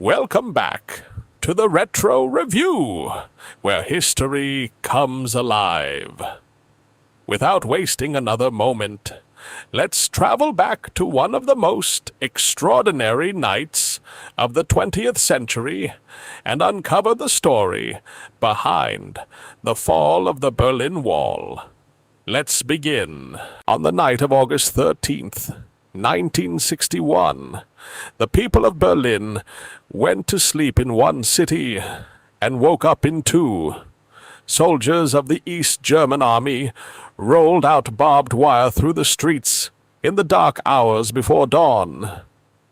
Welcome back to the Retro Review, where history comes alive. Without wasting another moment, let's travel back to one of the most extraordinary nights of the 20th century and uncover the story behind the fall of the Berlin Wall. Let's begin. On the night of August 13th, 1961, the people of Berlin went to sleep in one city and woke up in two. Soldiers of the East German Army rolled out barbed wire through the streets in the dark hours before dawn.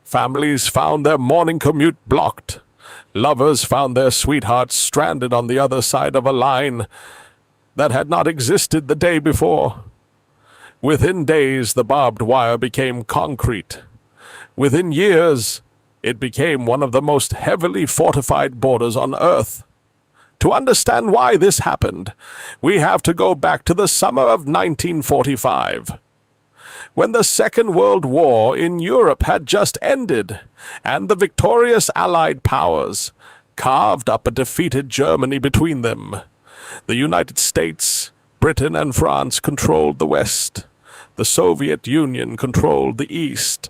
Families found their morning commute blocked. Lovers found their sweethearts stranded on the other side of a line that had not existed the day before. Within days, the barbed wire became concrete. Within years, it became one of the most heavily fortified borders on Earth. To understand why this happened, we have to go back to the summer of 1945, when the Second World War in Europe had just ended, and the victorious Allied powers carved up a defeated Germany between them. The United States, Britain, and France controlled the West. The Soviet Union controlled the East.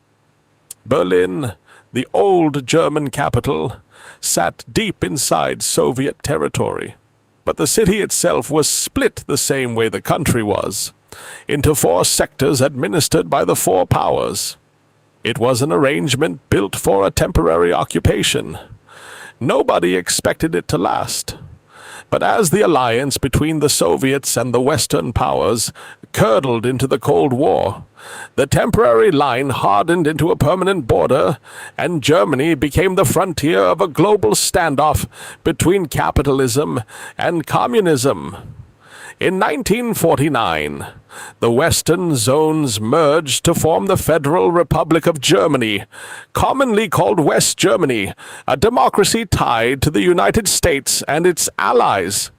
Berlin, the old German capital, sat deep inside Soviet territory. But the city itself was split the same way the country was, into four sectors administered by the four powers. It was an arrangement built for a temporary occupation. Nobody expected it to last. But as the alliance between the Soviets and the Western powers curdled into the Cold War, the temporary line hardened into a permanent border, and Germany became the frontier of a global standoff between capitalism and communism. In 1949, the Western zones merged to form the Federal Republic of Germany, commonly called West Germany, a democracy tied to the United States and its allies.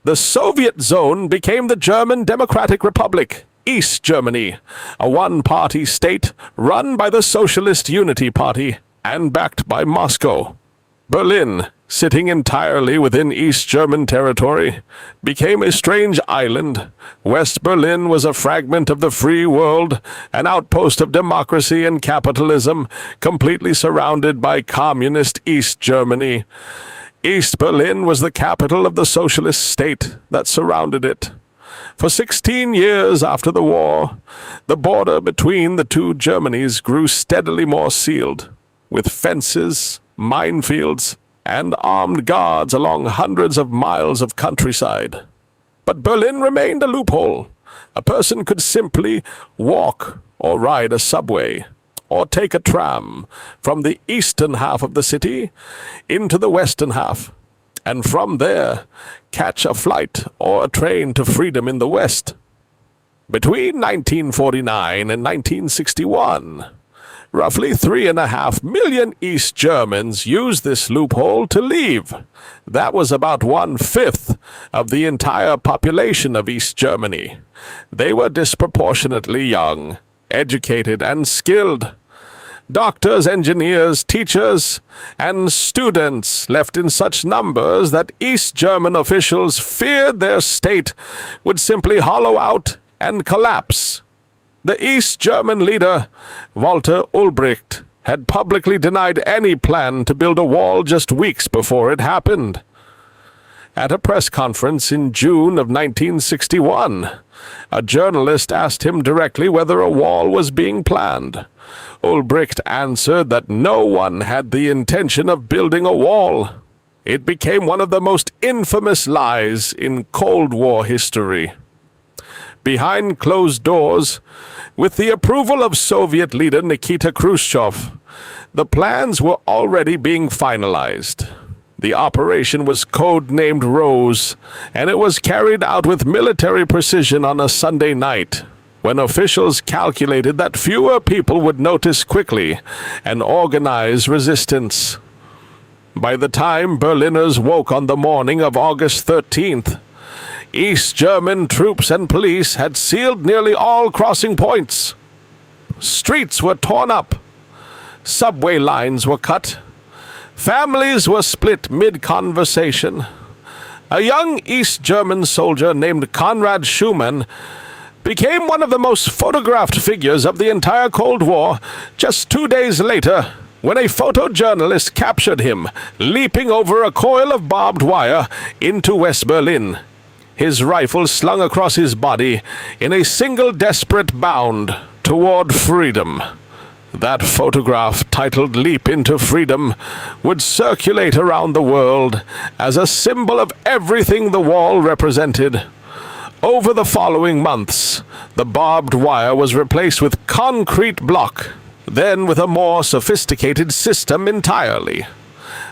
The Soviet zone became the German Democratic Republic, East Germany, a one-party state run by the Socialist Unity Party and backed by Moscow. Berlin, sitting entirely within East German territory, became a strange island. West Berlin was a fragment of the free world, an outpost of democracy and capitalism, completely surrounded by communist East Germany. East Berlin was the capital of the socialist state that surrounded it. For 16 years after the war, the border between the two Germanys grew steadily more sealed, with fences, minefields, and armed guards along hundreds of miles of countryside. But Berlin remained a loophole. A person could simply walk or ride a subway or take a tram from the eastern half of the city into the western half, and from there catch a flight or a train to freedom in the west. Between 1949 and 1961, roughly 3.5 million East Germans used this loophole to leave. That was about 1/5 of the entire population of East Germany. They were disproportionately young, educated, and skilled. Doctors, engineers, teachers, and students left in such numbers that East German officials feared their state would simply hollow out and collapse. The East German leader, Walter Ulbricht, had publicly denied any plan to build a wall just weeks before it happened. At a press conference in June of 1961, a journalist asked him directly whether a wall was being planned. Ulbricht answered that no one had the intention of building a wall. It became one of the most infamous lies in Cold War history. Behind closed doors, with the approval of Soviet leader Nikita Khrushchev, the plans were already being finalized. The operation was code-named Rose, and it was carried out with military precision on a Sunday night, when officials calculated that fewer people would notice quickly and organize resistance. By the time Berliners woke on the morning of August 13th, East German troops and police had sealed nearly all crossing points. Streets were torn up. Subway lines were cut. Families were split mid-conversation. A young East German soldier named Konrad Schumann became one of the most photographed figures of the entire Cold War just 2 days later, when a photojournalist captured him leaping over a coil of barbed wire into West Berlin, his rifle slung across his body in a single desperate bound toward freedom. That photograph, titled Leap into Freedom, would circulate around the world as a symbol of everything the wall represented. Over the following months, the barbed wire was replaced with concrete block, then with a more sophisticated system entirely.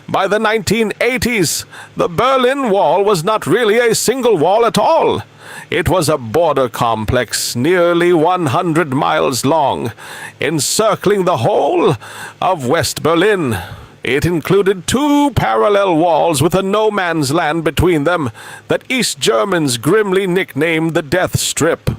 By the 1980s, the Berlin Wall was not really a single wall at all. It was a border complex nearly 100 miles long, encircling the whole of West Berlin. It included 2 parallel walls with a no-man's land between them that East Germans grimly nicknamed the Death Strip.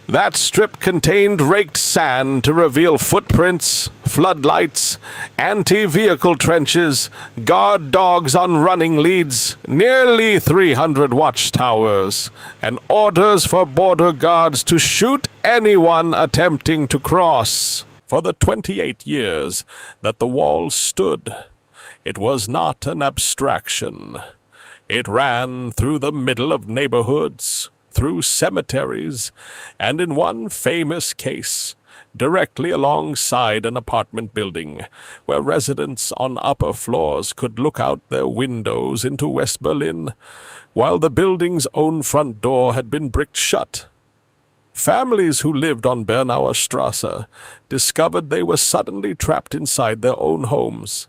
That strip contained raked sand to reveal footprints, floodlights, anti-vehicle trenches, guard dogs on running leads, nearly 300 watchtowers, and orders for border guards to shoot anyone attempting to cross. For the 28 years that the wall stood, it was not an abstraction. It ran through the middle of neighborhoods, through cemeteries, and in one famous case, directly alongside an apartment building, where residents on upper floors could look out their windows into West Berlin, while the building's own front door had been bricked shut. Families who lived on Bernauer Strasse discovered they were suddenly trapped inside their own homes,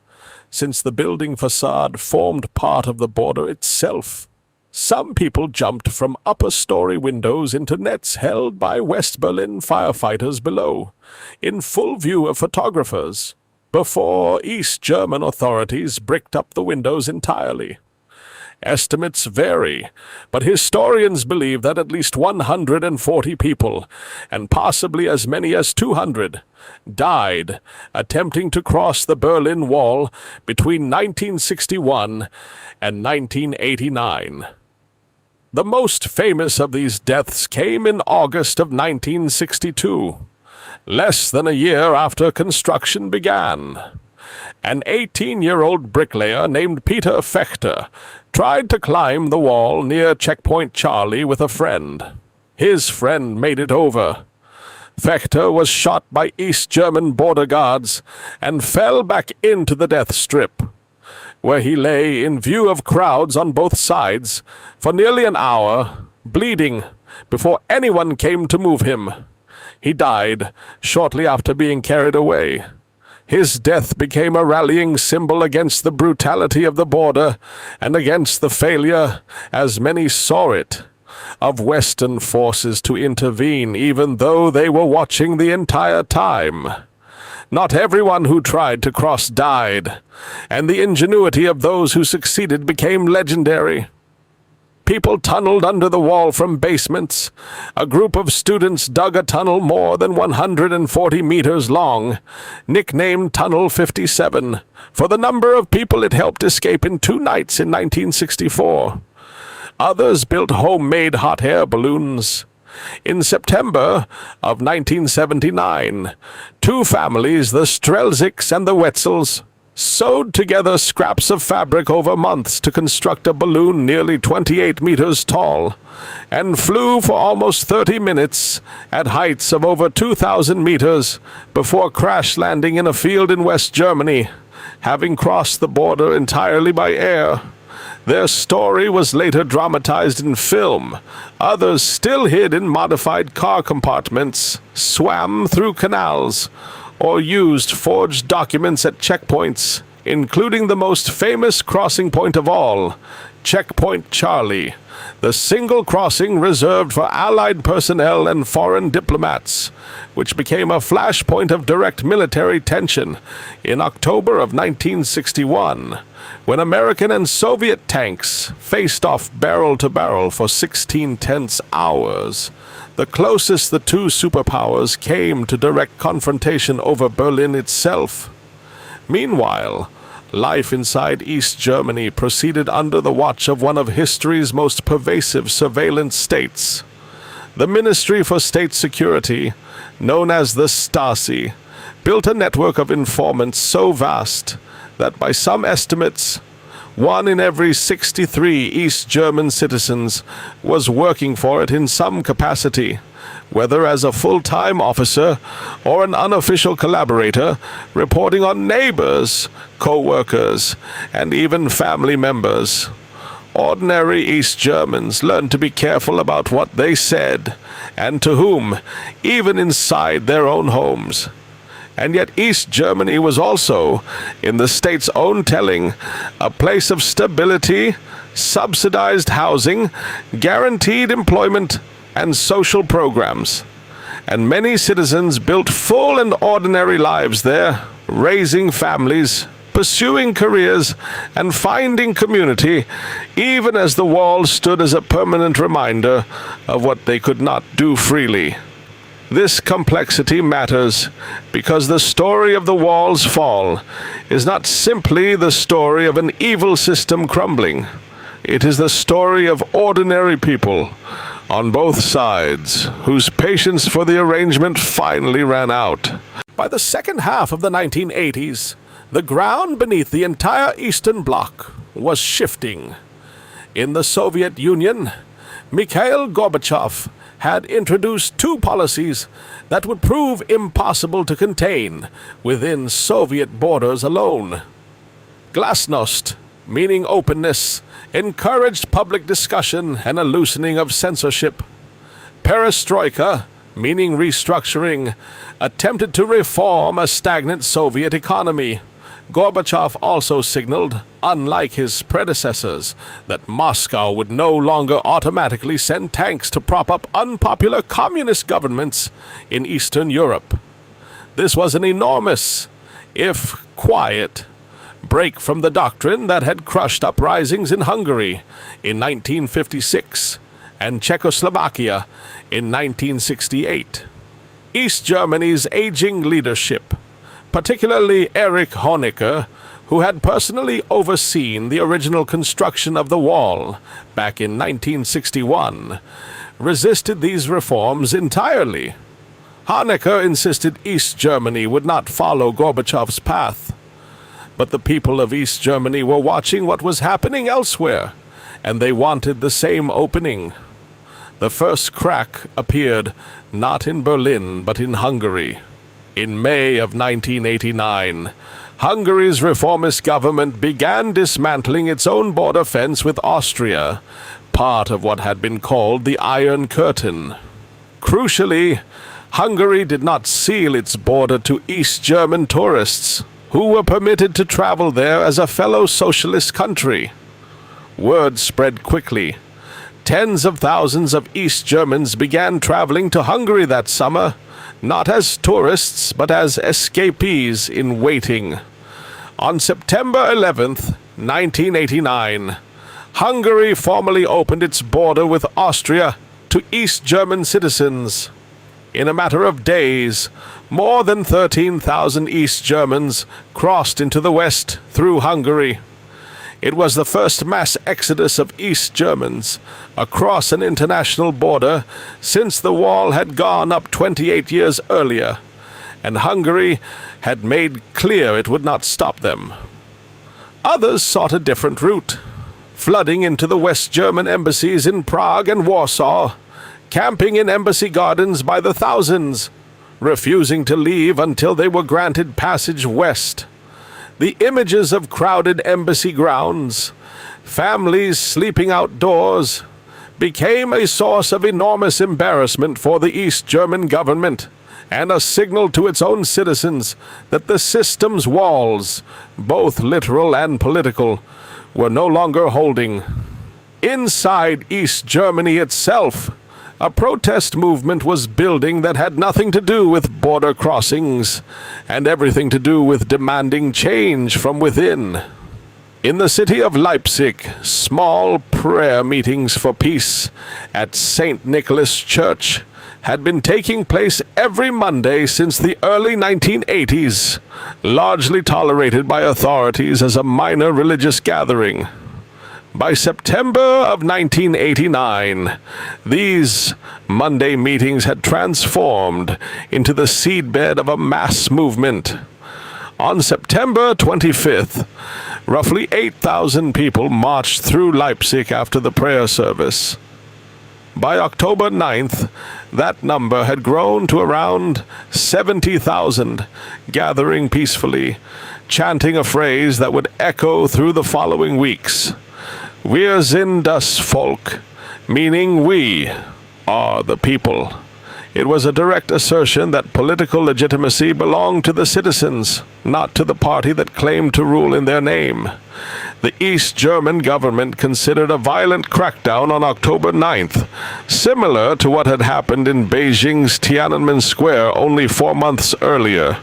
since the building facade formed part of the border itself. Some people jumped from upper-story windows into nets held by West Berlin firefighters below, in full view of photographers, before East German authorities bricked up the windows entirely. Estimates vary, but historians believe that at least 140 people, and possibly as many as 200, died attempting to cross the Berlin Wall between 1961 and 1989. The most famous of these deaths came in August of 1962, less than a year after construction began. An 18-year-old bricklayer named Peter Fechter tried to climb the wall near Checkpoint Charlie with a friend. His friend made it over. Fechter was shot by East German border guards and fell back into the death strip, where he lay in view of crowds on both sides for nearly an hour, bleeding, before anyone came to move him. He died shortly after being carried away. His death became a rallying symbol against the brutality of the border and against the failure, as many saw it, of Western forces to intervene, even though they were watching the entire time. Not everyone who tried to cross died, and the ingenuity of those who succeeded became legendary. People tunneled under the wall from basements. A group of students dug a tunnel more than 140 meters long, nicknamed Tunnel 57, for the number of people it helped escape in 2 nights in 1964. Others built homemade hot air balloons. In September of 1979, 2 families, the Strelziks and the Wetzels, sewed together scraps of fabric over months to construct a balloon nearly 28 meters tall, and flew for almost 30 minutes at heights of over 2,000 meters before crash landing in a field in West Germany, having crossed the border entirely by air. Their story was later dramatized in film. Others still hid in modified car compartments, swam through canals, or used forged documents at checkpoints, including the most famous crossing point of all, Checkpoint Charlie, the single crossing reserved for Allied personnel and foreign diplomats, which became a flashpoint of direct military tension in October of 1961, when American and Soviet tanks faced off barrel to barrel for 16 tense hours. The closest the 2 superpowers came to direct confrontation over Berlin itself. Meanwhile, Life inside East Germany proceeded under the watch of one of history's most pervasive surveillance states. The Ministry for State Security, known as the Stasi, built a network of informants so vast that by some estimates, 1 in every 63 East German citizens was working for it in some capacity, whether as a full-time officer or an unofficial collaborator, reporting on neighbors, co-workers, and even family members. Ordinary East Germans learned to be careful about what they said, and to whom, even inside their own homes. And yet East Germany was also, in the state's own telling, a place of stability, subsidized housing, guaranteed employment, and social programs. And many citizens built full and ordinary lives there, raising families, pursuing careers, and finding community, even as the walls stood as a permanent reminder of what they could not do freely. This complexity matters because the story of the wall's fall is not simply the story of an evil system crumbling. It is the story of ordinary people on both sides whose patience for the arrangement finally ran out. By the second half of the 1980s, the ground beneath the entire Eastern Bloc was shifting. In the Soviet Union, Mikhail Gorbachev had introduced two policies that would prove impossible to contain within Soviet borders alone. Glasnost, meaning openness, encouraged public discussion and a loosening of censorship. Perestroika, meaning restructuring, attempted to reform a stagnant Soviet economy. Gorbachev also signaled, unlike his predecessors, that Moscow would no longer automatically send tanks to prop up unpopular communist governments in Eastern Europe. This was an enormous, if quiet, break from the doctrine that had crushed uprisings in Hungary in 1956 and Czechoslovakia in 1968. East Germany's aging leadership, particularly Erich Honecker, who had personally overseen the original construction of the wall back in 1961, resisted these reforms entirely. Honecker insisted East Germany would not follow Gorbachev's path. But the people of East Germany were watching what was happening elsewhere, and they wanted the same opening. The first crack appeared not in Berlin, but in Hungary. In May of 1989, Hungary's reformist government began dismantling its own border fence with Austria, part of what had been called the Iron Curtain. Crucially, Hungary did not seal its border to East German tourists, who were permitted to travel there as a fellow socialist country. Word spread quickly. Tens of thousands of East Germans began traveling to Hungary that summer, not as tourists, but as escapees in waiting. On September 11th, 1989, Hungary formally opened its border with Austria to East German citizens. In a matter of days, more than 13,000 East Germans crossed into the West through Hungary. It was the first mass exodus of East Germans across an international border since the wall had gone up 28 years earlier, and Hungary had made clear it would not stop them. Others sought a different route, flooding into the West German embassies in Prague and Warsaw, camping in embassy gardens by the thousands, refusing to leave until they were granted passage west. The images of crowded embassy grounds, families sleeping outdoors, became a source of enormous embarrassment for the East German government, and a signal to its own citizens that the system's walls, both literal and political, were no longer holding. Inside East Germany itself, a protest movement was building that had nothing to do with border crossings, and everything to do with demanding change from within. In the city of Leipzig, small prayer meetings for peace at St. Nicholas Church had been taking place every Monday since the early 1980s, largely tolerated by authorities as a minor religious gathering. By September of 1989, these Monday meetings had transformed into the seedbed of a mass movement. On September 25th, roughly 8,000 people marched through Leipzig after the prayer service. By October 9th, that number had grown to around 70,000, gathering peacefully, chanting a phrase that would echo through the following weeks. Wir sind das Volk, meaning we are the people. It was a direct assertion that political legitimacy belonged to the citizens, not to the party that claimed to rule in their name. The East German government considered a violent crackdown on October 9th, similar to what had happened in Beijing's Tiananmen Square only 4 months earlier.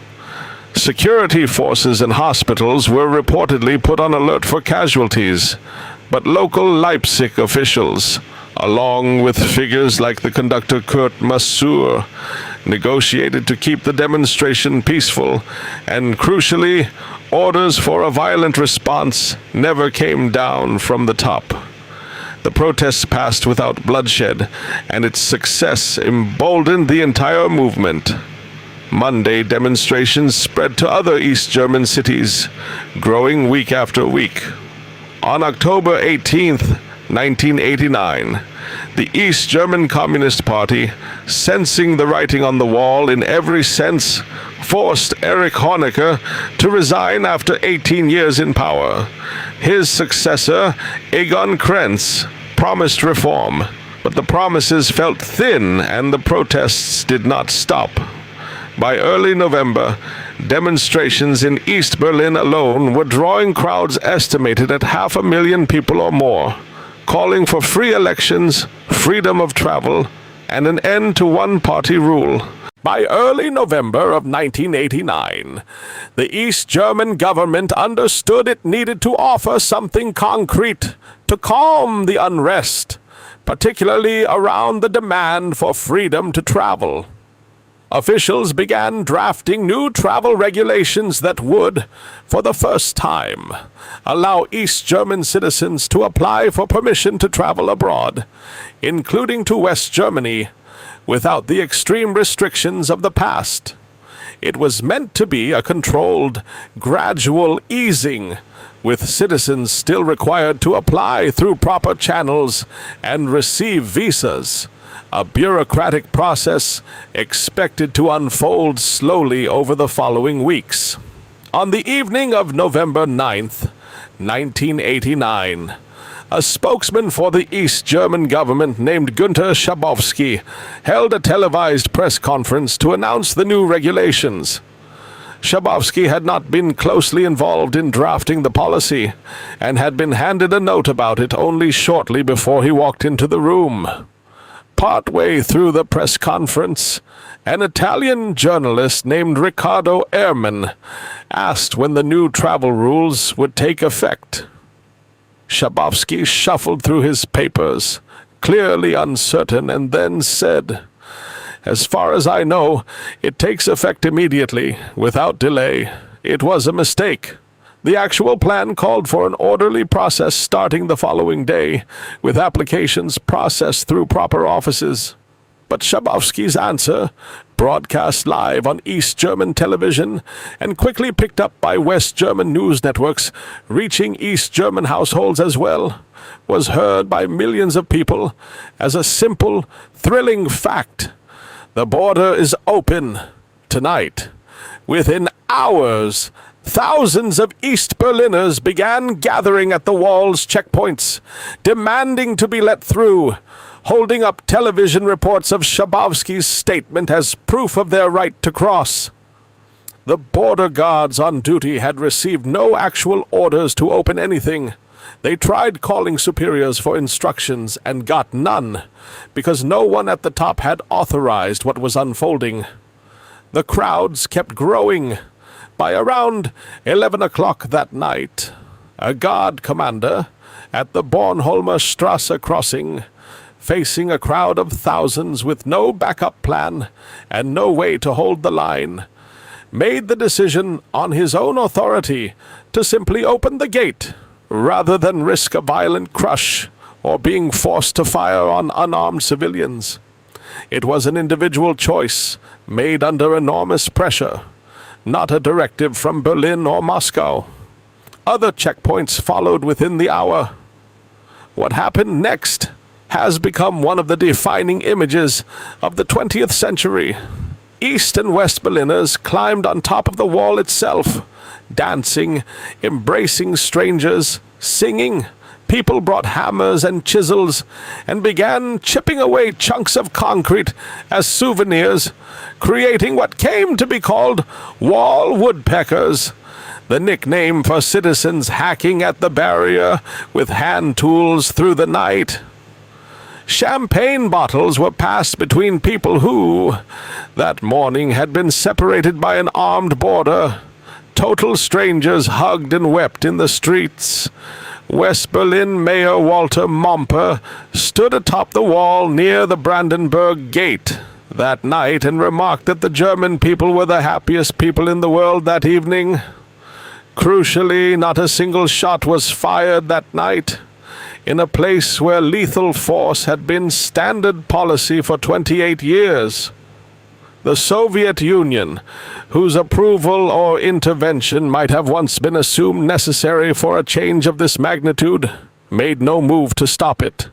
Security forces and hospitals were reportedly put on alert for casualties, but local Leipzig officials, along with figures like the conductor Kurt Masur, negotiated to keep the demonstration peaceful, and crucially, orders for a violent response never came down from the top. The protests passed without bloodshed, and its success emboldened the entire movement. Monday demonstrations spread to other East German cities, growing week after week. On October 18th, 1989, the East German Communist Party, sensing the writing on the wall in every sense, forced Erich Honecker to resign after 18 years in power. His successor, Egon Krenz, promised reform, but the promises felt thin and the protests did not stop. By early November, demonstrations in East Berlin alone were drawing crowds estimated at 500,000 people or more, calling for free elections, freedom of travel, and an end to one-party rule. By early November of 1989, the East German government understood it needed to offer something concrete to calm the unrest, particularly around the demand for freedom to travel. Officials began drafting new travel regulations that would, for the first time, allow East German citizens to apply for permission to travel abroad, including to West Germany, without the extreme restrictions of the past. It was meant to be a controlled, gradual easing, with citizens still required to apply through proper channels and receive visas. A bureaucratic process expected to unfold slowly over the following weeks. On the evening of November 9th, 1989, a spokesman for the East German government named Günther Schabowski held a televised press conference to announce the new regulations. Schabowski had not been closely involved in drafting the policy and had been handed a note about it only shortly before he walked into the room. Partway through the press conference, an Italian journalist named Riccardo Ehrman asked when the new travel rules would take effect. Schabowski shuffled through his papers, clearly uncertain, and then said, "As far as I know, it takes effect immediately, without delay. It was a mistake. The actual plan called for an orderly process starting the following day, with applications processed through proper offices." But Schabowski's answer, broadcast live on East German television and quickly picked up by West German news networks, reaching East German households as well, was heard by millions of people as a simple, thrilling fact. The border is open tonight. Within hours, thousands of East Berliners began gathering at the wall's checkpoints, demanding to be let through, holding up television reports of Schabowski's statement as proof of their right to cross. The border guards on duty had received no actual orders to open anything. They tried calling superiors for instructions and got none, because no one at the top had authorized what was unfolding. The crowds kept growing. By around 11 o'clock that night, a guard commander at the Bornholmer Strasse crossing facing a crowd of thousands with no backup plan and no way to hold the line, made the decision on his own authority to simply open the gate rather than risk a violent crush or being forced to fire on unarmed civilians. It was an individual choice made under enormous pressure, not a directive from Berlin or Moscow. Other checkpoints followed within the hour. What happened next has become one of the defining images of the 20th century. East and West Berliners climbed on top of the wall itself, dancing, embracing strangers, singing. People brought hammers and chisels and began chipping away chunks of concrete as souvenirs, creating what came to be called wall woodpeckers, the nickname for citizens hacking at the barrier with hand tools through the night. Champagne bottles were passed between people who, that morning, had been separated by an armed border. Total strangers hugged and wept in the streets. West Berlin Mayor Walter Momper stood atop the wall near the Brandenburg Gate that night and remarked that the German people were the happiest people in the world that evening. Crucially, not a single shot was fired that night, in a place where lethal force had been standard policy for 28 years. The Soviet Union, whose approval or intervention might have once been assumed necessary for a change of this magnitude, made no move to stop it.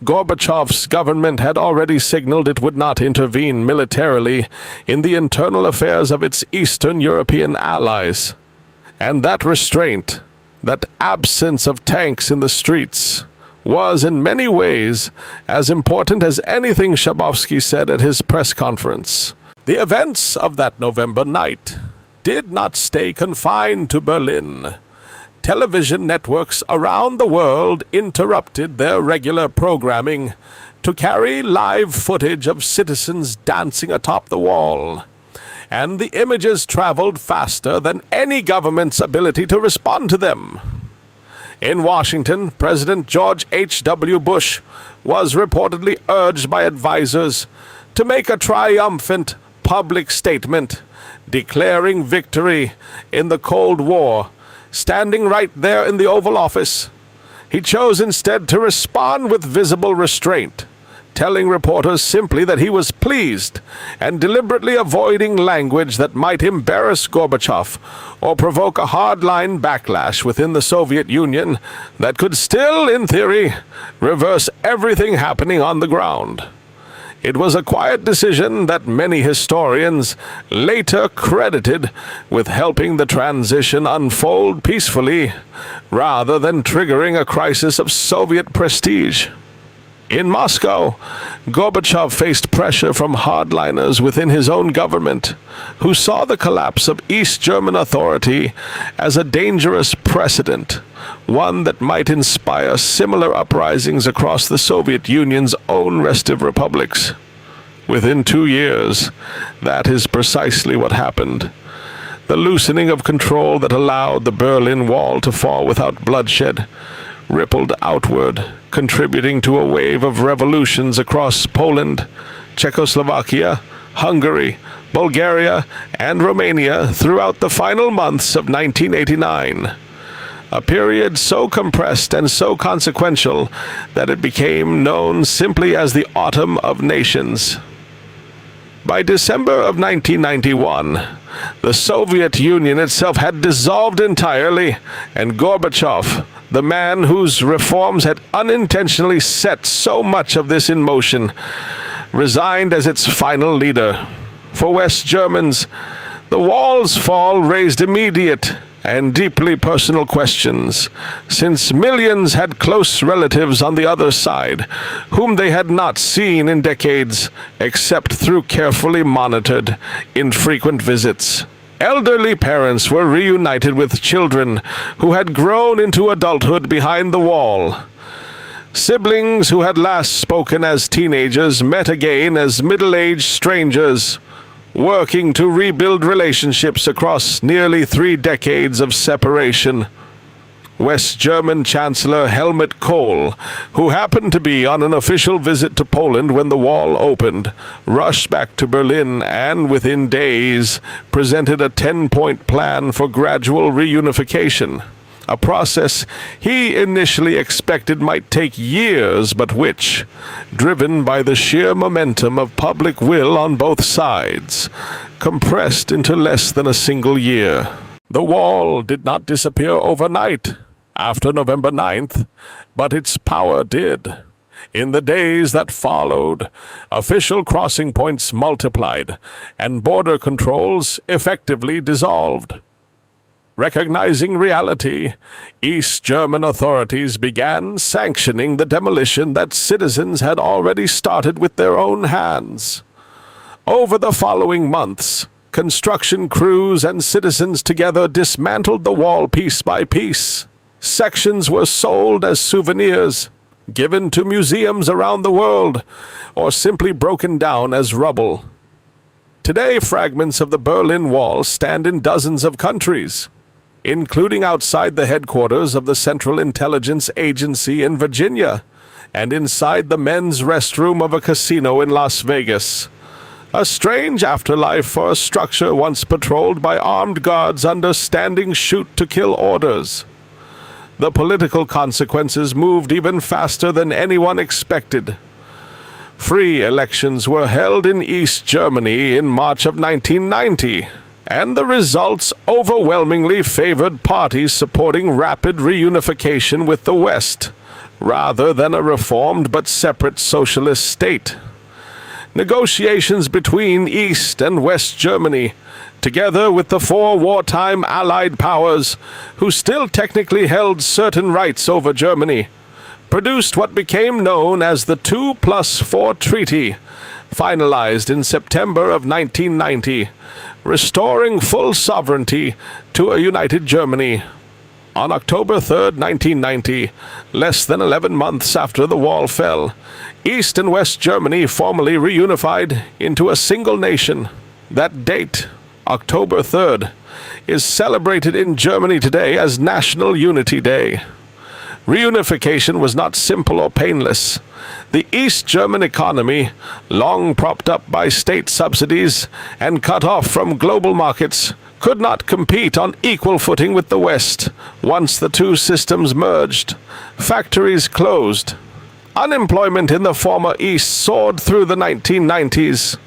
Gorbachev's government had already signaled it would not intervene militarily in the internal affairs of its Eastern European allies. And that restraint, that absence of tanks in the streets, was in many ways as important as anything Schabowski said at his press conference. The events of that November night did not stay confined to Berlin. Television networks around the world interrupted their regular programming to carry live footage of citizens dancing atop the wall. And the images traveled faster than any government's ability to respond to them. In Washington, President George H.W. Bush was reportedly urged by advisers to make a triumphant public statement declaring victory in the Cold War, standing right there in the Oval Office. He chose instead to respond with visible restraint, telling reporters simply that he was pleased and deliberately avoiding language that might embarrass Gorbachev or provoke a hardline backlash within the Soviet Union that could still, in theory, reverse everything happening on the ground. It was a quiet decision that many historians later credited with helping the transition unfold peacefully, rather than triggering a crisis of Soviet prestige. In Moscow, Gorbachev faced pressure from hardliners within his own government, who saw the collapse of East German authority as a dangerous precedent, one that might inspire similar uprisings across the Soviet Union's own restive republics. Within 2 years, that is precisely what happened. The loosening of control that allowed the Berlin Wall to fall without bloodshed rippled outward, contributing to a wave of revolutions across Poland, Czechoslovakia, Hungary, Bulgaria, and Romania throughout the final months of 1989. A period so compressed and so consequential that it became known simply as the Autumn of Nations. By December of 1991, the Soviet Union itself had dissolved entirely, and Gorbachev, the man whose reforms had unintentionally set so much of this in motion, resigned as its final leader. For West Germans, the wall's fall raised immediate and deeply personal questions, since millions had close relatives on the other side, whom they had not seen in decades, except through carefully monitored, infrequent visits. Elderly parents were reunited with children who had grown into adulthood behind the wall. Siblings who had last spoken as teenagers met again as middle-aged strangers, working to rebuild relationships across nearly 3 decades of separation. West German Chancellor Helmut Kohl, who happened to be on an official visit to Poland when the wall opened, rushed back to Berlin and within days presented a 10-point plan for gradual reunification, a process he initially expected might take years, but which, driven by the sheer momentum of public will on both sides, compressed into less than a single year. The wall did not disappear overnight after November 9th, but its power did. In the days that followed, official crossing points multiplied, and border controls effectively dissolved. Recognizing reality, East German authorities began sanctioning the demolition that citizens had already started with their own hands. Over the following months, construction crews and citizens together dismantled the wall piece by piece. Sections were sold as souvenirs, given to museums around the world, or simply broken down as rubble. Today, fragments of the Berlin Wall stand in dozens of countries, including outside the headquarters of the Central Intelligence Agency in Virginia and inside the men's restroom of a casino in Las Vegas. A strange afterlife for a structure once patrolled by armed guards under standing shoot-to-kill orders. The political consequences moved even faster than anyone expected. Free elections were held in East Germany in March of 1990, and the results overwhelmingly favored parties supporting rapid reunification with the West, rather than a reformed but separate socialist state. Negotiations between East and West Germany, together with the four wartime Allied powers, who still technically held certain rights over Germany, produced what became known as the 2+4 Treaty, finalized in September of 1990, restoring full sovereignty to a united Germany. On October 3, 1990, less than 11 months after the wall fell, East and West Germany formally reunified into a single nation. That date, October 3rd, is celebrated in Germany today as National Unity Day. Reunification was not simple or painless. The East German economy, long propped up by state subsidies and cut off from global markets, could not compete on equal footing with the West once the two systems merged. Factories closed. Unemployment in the former East soared through the 1990s.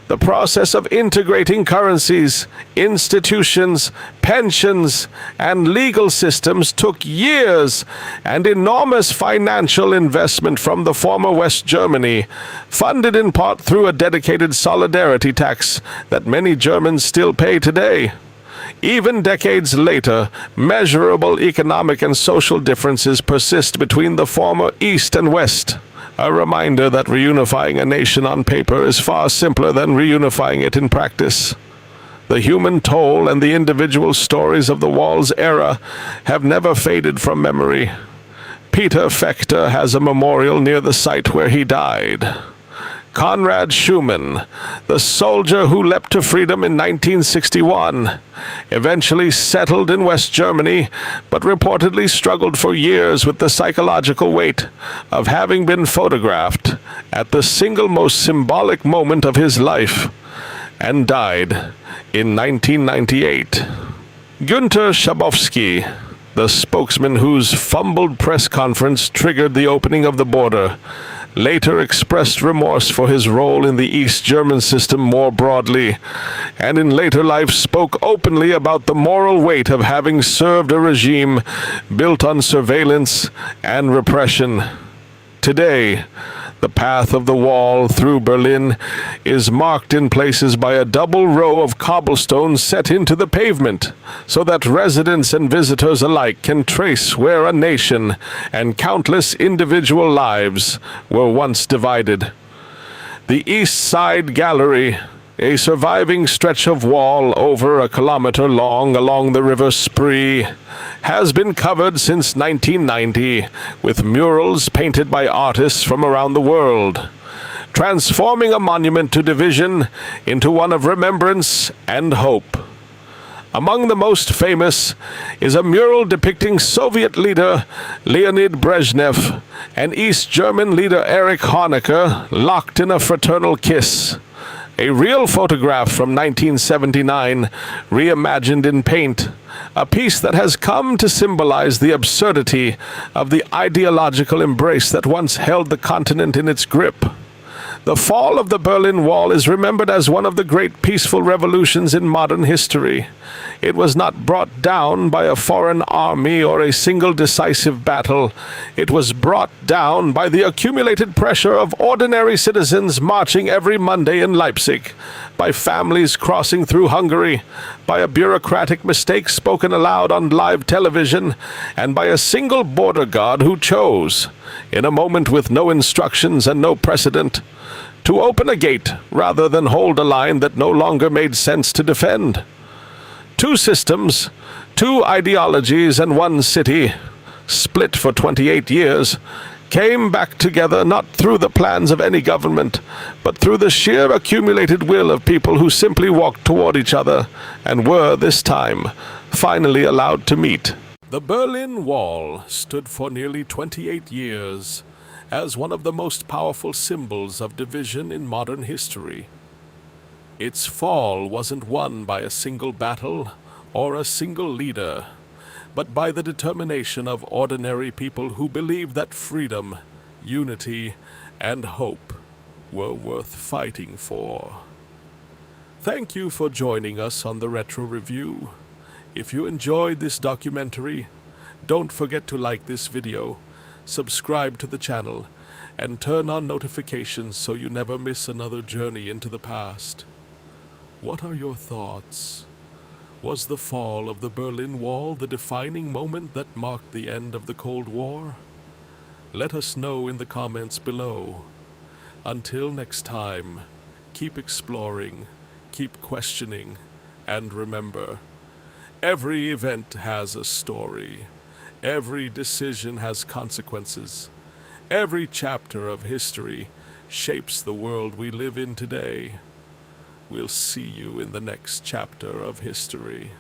The process of integrating currencies, institutions, pensions, and legal systems took years and enormous financial investment from the former West Germany, funded in part through a dedicated solidarity tax that many Germans still pay today. Even decades later, measurable economic and social differences persist between the former East and West. A reminder that reunifying a nation on paper is far simpler than reunifying it in practice. The human toll and the individual stories of the wall's era have never faded from memory. Peter Fechter has a memorial near the site where he died. Konrad Schumann, the soldier who leapt to freedom in 1961, eventually settled in West Germany, but reportedly struggled for years with the psychological weight of having been photographed at the single most symbolic moment of his life, and died in 1998. Günter Schabowski, the spokesman whose fumbled press conference triggered the opening of the border, later expressed remorse for his role in the East German system more broadly, and in later life spoke openly about the moral weight of having served a regime built on surveillance and repression. Today, the path of the wall through Berlin is marked in places by a double row of cobblestones set into the pavement, so that residents and visitors alike can trace where a nation and countless individual lives were once divided. The East Side Gallery, a surviving stretch of wall over a kilometer long along the River Spree, has been covered since 1990 with murals painted by artists from around the world, transforming a monument to division into one of remembrance and hope. Among the most famous is a mural depicting Soviet leader Leonid Brezhnev and East German leader Erich Honecker locked in a fraternal kiss. A real photograph from 1979, reimagined in paint, a piece that has come to symbolize the absurdity of the ideological embrace that once held the continent in its grip. The fall of the Berlin Wall is remembered as one of the great peaceful revolutions in modern history. It was not brought down by a foreign army or a single decisive battle. It was brought down by the accumulated pressure of ordinary citizens marching every Monday in Leipzig, by families crossing through Hungary, by a bureaucratic mistake spoken aloud on live television, and by a single border guard who chose, in a moment with no instructions and no precedent, to open a gate rather than hold a line that no longer made sense to defend. Two systems, two ideologies, and one city, split for 28 years, came back together not through the plans of any government, but through the sheer accumulated will of people who simply walked toward each other and were, this time, finally allowed to meet. The Berlin Wall stood for nearly 28 years as one of the most powerful symbols of division in modern history. Its fall wasn't won by a single battle or a single leader, but by the determination of ordinary people who believed that freedom, unity, and hope were worth fighting for. Thank you for joining us on the Retro Review. If you enjoyed this documentary, don't forget to like this video, subscribe to the channel, and turn on notifications so you never miss another journey into the past. What are your thoughts? Was the fall of the Berlin Wall the defining moment that marked the end of the Cold War? Let us know in the comments below. Until next time, keep exploring, keep questioning, and remember, every event has a story. Every decision has consequences. Every chapter of history shapes the world we live in today. We'll see you in the next chapter of history.